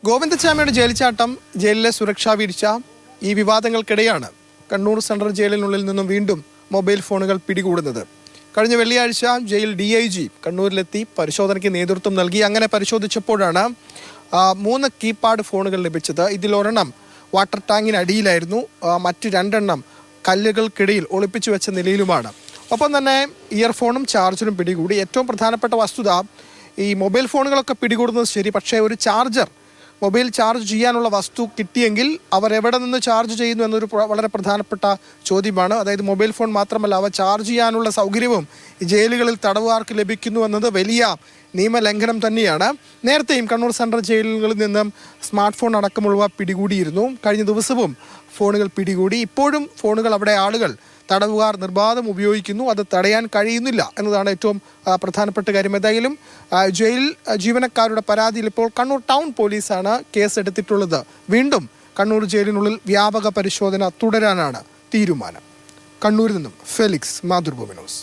ഗോവിന്ദച്ചാമിയുടെ ജയിൽച്ചാട്ടം, ജയിലിലെ സുരക്ഷാ വീഴ്ച, ഈ വിവാദങ്ങൾക്കിടെയാണ് കണ്ണൂർ സെൻട്രൽ ജയിലിനുള്ളിൽ നിന്നും വീണ്ടും മൊബൈൽ ഫോണുകൾ പിടികൂടുന്നത്. കഴിഞ്ഞ വെള്ളിയാഴ്ച ജയിൽ DIG കണ്ണൂരിലെത്തി പരിശോധനയ്ക്ക് നേതൃത്വം നൽകി. അങ്ങനെ പരിശോധിച്ചപ്പോഴാണ് 3 കീപാഡ് ഫോണുകൾ ലഭിച്ചത്. ഇതിലൊരെണ്ണം വാട്ടർ ടാങ്കിനടിയിലായിരുന്നു, മറ്റ് 2 എണ്ണം കല്ലുകൾക്കിടയിൽ ഒളിപ്പിച്ചു വെച്ച നിലയിലുമാണ്. ഒപ്പം തന്നെ ഇയർഫോണും ചാർജറും പിടികൂടി. ഏറ്റവും പ്രധാനപ്പെട്ട വസ്തുത, ഈ മൊബൈൽ ഫോണുകളൊക്കെ പിടികൂടുന്നത് ശരി, പക്ഷേ ഒരു ചാർജർ, മൊബൈൽ ചാർജ് ചെയ്യാനുള്ള വസ്തു കിട്ടിയെങ്കിൽ അവർ എവിടെ നിന്ന് ചാർജ് ചെയ്യുന്നു എന്നൊരു വളരെ പ്രധാനപ്പെട്ട ചോദ്യമാണ്. അതായത് മൊബൈൽ ഫോൺ മാത്രമല്ല, അവ ചാർജ് ചെയ്യാനുള്ള സൗകര്യവും ജയിലുകളിൽ തടവുകാർക്ക് ലഭിക്കുന്നു എന്നത് വലിയ നിയമലംഘനം തന്നെയാണ്. നേരത്തെയും കണ്ണൂർ സെൻട്രൽ ജയിലുകളിൽ നിന്നും സ്മാർട്ട് ഫോൺ അടക്കമുള്ളവ പിടികൂടിയിരുന്നു. കഴിഞ്ഞ ദിവസവും ഫോണുകൾ പിടികൂടി. ഇപ്പോഴും ഫോണുകൾ അവിടെ ആളുകൾ, തടവുകാർ നിർബാധം ഉപയോഗിക്കുന്നു. അത് തടയാൻ കഴിയുന്നില്ല എന്നതാണ് ഏറ്റവും പ്രധാനപ്പെട്ട കാര്യം. ഏതായാലും ജയിൽ ജീവനക്കാരുടെ പരാതിയിൽ ഇപ്പോൾ കണ്ണൂർ ടൗൺ പോലീസാണ് കേസ് എടുത്തിട്ടുള്ളത്. വീണ്ടും കണ്ണൂർ ജയിലിനുള്ളിൽ വ്യാപക പരിശോധന തുടരാനാണ് തീരുമാനം. കണ്ണൂരിൽ നിന്നും ഫെലിക്സ്, മാതൃഭൂമി ന്യൂസ്.